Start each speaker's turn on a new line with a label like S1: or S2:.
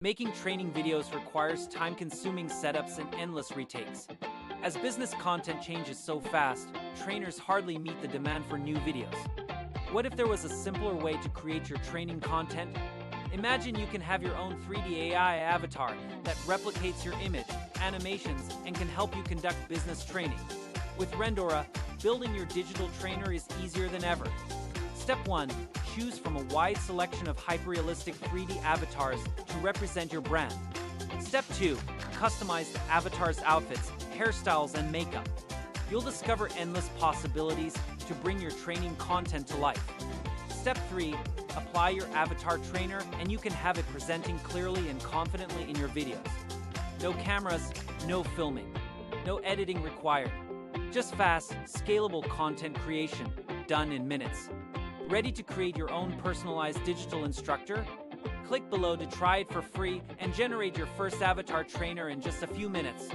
S1: Making training videos requires time-consuming setups and endless retakes. As business content changes so fast, trainers hardly meet the demand for new videos. What if there was a simpler way to create your training content? Imagine you can have your own 3D AI avatar that replicates your image, animations, and can help you conduct business training. With Rendora, building your digital trainer is easier than ever. Step 1. Choose from a wide selection of hyper-realistic 3D avatars to represent your brand. Step 2. Customize the avatar's outfits, hairstyles, and makeup. You'll discover endless possibilities to bring your training content to life. Step 3. Apply your avatar trainer and you can have it presenting clearly and confidently in your videos. No cameras, no filming, no editing required. Just fast, scalable content creation, done in minutes. Ready to create your own personalized digital instructor? Click below to try it for free and generate your first avatar trainer in just a few minutes.